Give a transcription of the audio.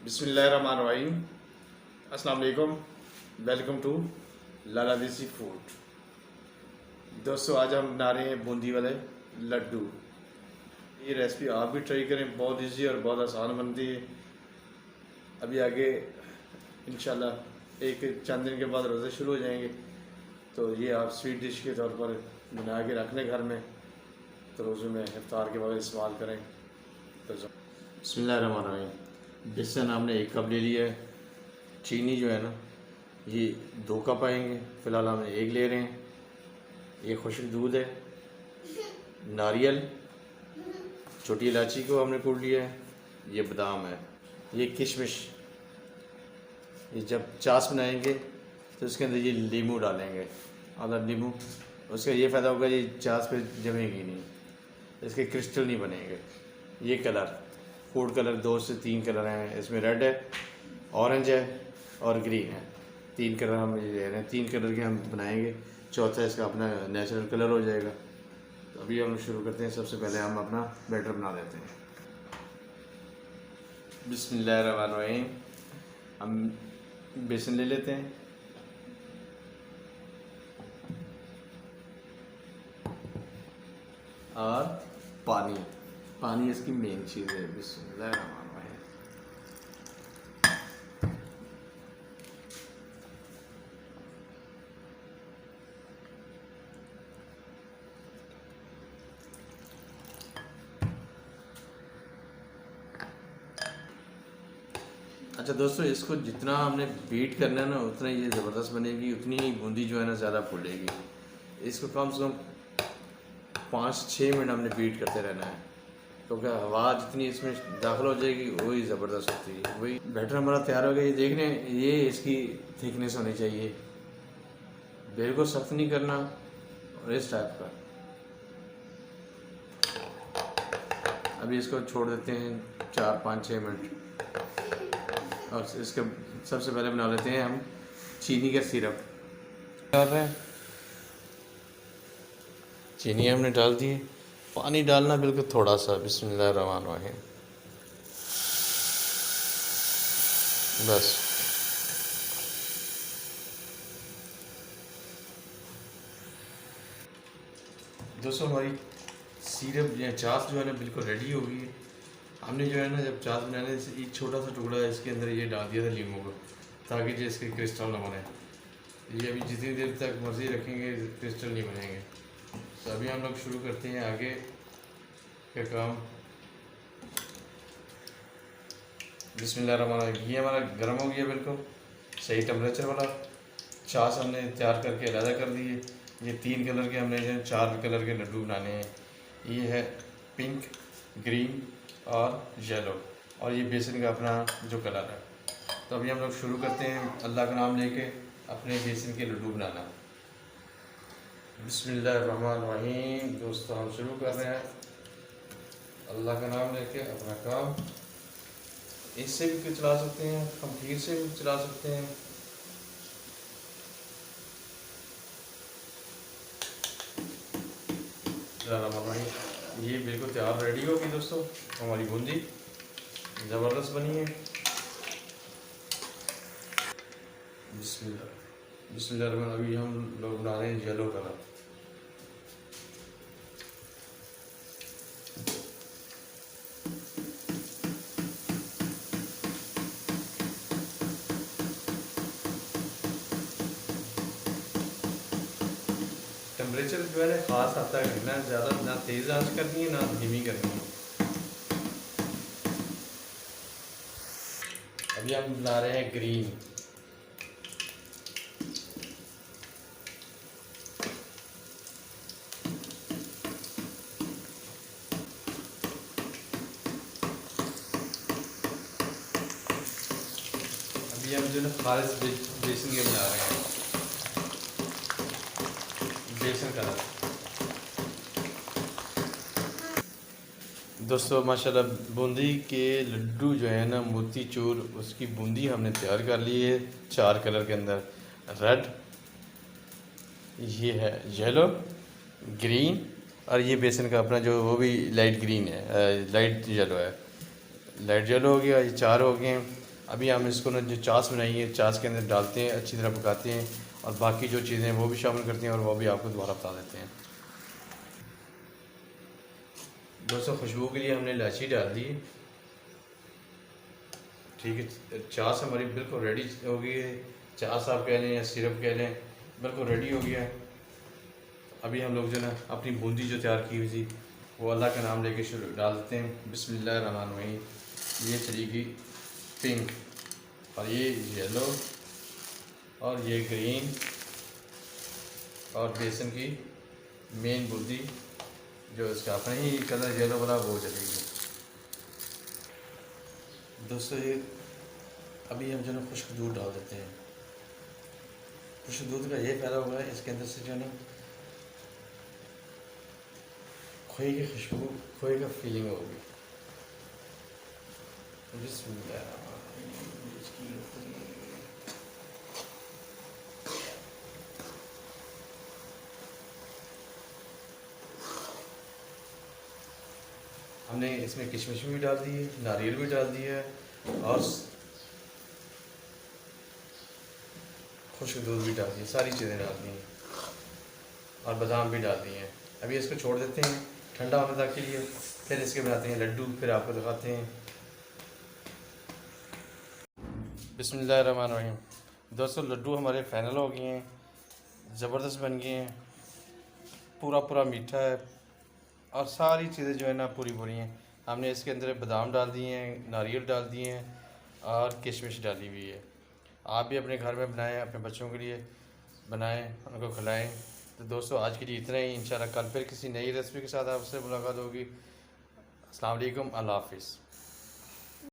बिस्मिल्लाहिर्रहमानिर्रहीम। अस्सलाम वालेकुम। वेलकम टू लाला देसी फूड। दोस्तों, आज हम बना रहे हैं बूंदी वाले लड्डू। ये रेसिपी आप भी ट्राई करें, बहुत इजी और बहुत आसान बनती है। अभी आगे इंशाल्लाह एक चंद दिन के बाद रोज़े शुरू हो जाएंगे, तो ये आप स्वीट डिश के तौर पर बना के रख लें घर में, तो रोज़े में इफ्तार के बाद इस्तेमाल करें। तो बिस्मिल्लाहिर्रहमानिर्रहीम। बेसन हमने 1 कप ले लिया है। चीनी जो है ना, ये 2 कप आएंगे। फ़िलहाल हम 1 ले रहे हैं। ये खुश्क दूध है। नारियल, छोटी इलायची को हमने कूट लिया है। ये बादाम है। ये किशमिश। ये जब चास बनाएंगे तो इसके अंदर ये नींबू डालेंगे, आधा नींबू। उसका ये फ़ायदा होगा, ये चास पे जमेगी नहीं, इसके क्रिस्टल नहीं बनेंगे। ये कलर, फूड कलर 2 से 3 कलर हैं इसमें। रेड है, ऑरेंज है और ग्रीन है। 3 कलर हम ये ले रहे हैं। 3 कलर के हम बनाएंगे, चौथा इसका अपना नेचुरल कलर हो जाएगा। तो अभी हम शुरू करते हैं। सबसे पहले हम अपना बैटर बना लेते हैं। बिस्मिल्लाहिर्रहमानिर्रहीम। हम बेसन ले लेते हैं। और पानी इसकी मेन चीज़ है। बिस्मिल्लाहिर्रहमानिर्रहीम। अच्छा दोस्तों, इसको जितना हमने बीट करना है ना, उतना ये ज़बरदस्त बनेगी, उतनी ही बूंदी जो है ना ज़्यादा फूलेगी। इसको कम से कम 5-6 मिनट हमने बीट करते रहना है, क्योंकि हवा जितनी इसमें दाखिल हो जाएगी वही ज़बरदस्त होती है। वही बैटर हमारा तैयार हो गया। ये देखने, ये इसकी थिकनेस होनी चाहिए, बिल्कुल सख्त नहीं करना, और इस टाइप का। अभी इसको छोड़ देते हैं 4-5-6 मिनट। और इसके सबसे पहले बना लेते हैं हम चीनी का सिरप। डाल रहे हैं, चीनी हमने डाल दी। पानी डालना बिल्कुल थोड़ा सा। बिस्मिल्लाहिर्रहमानिर्रहीम। बस दोस्तों, हमारी सिरप या चास जो है ना बिल्कुल रेडी हो गई है। हमने जो है ना, जब चास बनाने से एक छोटा सा टुकड़ा इसके अंदर ये डाल दिया था नींबू का, ताकि जो इसके क्रिस्टल ना बने। ये अभी जितनी देर तक मर्जी रखेंगे क्रिस्टल नहीं बनेंगे। तो अभी हम लोग शुरू करते हैं आगे का काम। बिस्मिल्लाहिर्रहमानिर्रहीम। ये हमारा गर्म हो गया, बिल्कुल सही टेम्परेचर वाला। छाछ हमने तैयार करके अलहदा कर दी है। ये 3 कलर के हमने जो 4 कलर के लड्डू बनाने हैं। ये है पिंक, ग्रीन और येलो, और ये बेसन का अपना जो कलर है। तो अभी हम लोग शुरू करते हैं अल्लाह का नाम लेके अपने बेसन के लड्डू बनाना। बिस्मिल्लाहिर्रहमानिर्रहीम। दोस्तों, हम शुरू कर रहे हैं अल्लाह का नाम लेके अपना काम। इससे भी चला सकते हैं, हम खीर से भी चला सकते हैं। ये बिल्कुल तैयार रेडी होगी दोस्तों। हमारी बूंदी ज़बरदस्त बनी है। बिस्मिल्लाह। अभी हम लोग बना रहे हैं येलो कलर। टेम्परेचर जो है ना खास आता है, ना ज़्यादा, ना तेज़ आंच करनी है ना धीमी करनी है। अभी हम बना रहे हैं ग्रीन। अभी हम जो है खालिस बेसन के बना रहे हैं, बेसन कलर। दोस्तों माशाल्लाह, बूंदी के लड्डू जो है ना, मोती चूर, उसकी बूंदी हमने तैयार कर ली है 4 कलर के अंदर। रेड, ये है येलो, ग्रीन, और ये बेसन का अपना जो वो भी लाइट ग्रीन है, लाइट येलो है। लाइट येलो हो गया। ये 4 हो गए हैं। अभी हम इसको ना जो चास बनाई है चास के अंदर डालते हैं, अच्छी तरह पकाते हैं और बाकी जो चीज़ें हैं वो भी शामिल करते हैं और वो भी आपको दोबारा बता देते हैं। दोस्तों खुशबू के लिए हमने इलायची डाल दी। ठीक है, चास हमारी बिल्कुल रेडी हो गई है। चास आप कह लें या सिरप कह लें, बिल्कुल रेडी हो गया है। अभी हम लोग जो ना अपनी बूंदी जो तैयार की हुई थी वो अल्लाह का नाम लेके शुरू डाल देते हैं। बिस्मिल्लाहिर्रहमानिर्रहीम। ये चली गई पिंक और ये येलो और ये ग्रीन और बेसन की मेन बूंदी जो इसका अपना ही कलर येलो वाला वो चलेगी। दोस्तों ये अभी हम जो ना खुश्क दूध डाल देते हैं। खुश्क दूध का ये फ़ायदा होगा इसके अंदर से जो ना खोए की खुशबू, खोए का फीलिंग होगी। हमने इसमें किशमिश भी डाल दी है, नारियल भी डाल दिया है और खुश्क दूध भी डाल दिए, सारी चीज़ें डाल दी हैं और बादाम भी डाल दिए हैं। अभी इसको छोड़ देते हैं ठंडा होने तक के लिए, फिर इसके बनाते हैं लड्डू, फिर आपको दिखाते हैं। बिस्मिल्लाहिर्रहमानिर्रहीम। दोस्तों लड्डू हमारे फाइनल हो गए हैं, ज़बरदस्त बन गए हैं, पूरा पूरा मीठा है और सारी चीज़ें जो है ना पूरी पूरी हैं। हमने इसके अंदर बादाम डाल दिए हैं, नारियल डाल दिए हैं और किशमिश डाली हुई है। आप भी अपने घर में बनाएं, अपने बच्चों के लिए बनाएं, उनको खिलाएं। तो दोस्तों आज के लिए इतना ही। इंशाल्लाह कल फिर किसी नई रेसिपी के साथ आपसे मुलाकात होगी। अस्सलाम वालेकुम, अल्लाह हाफ़िज़।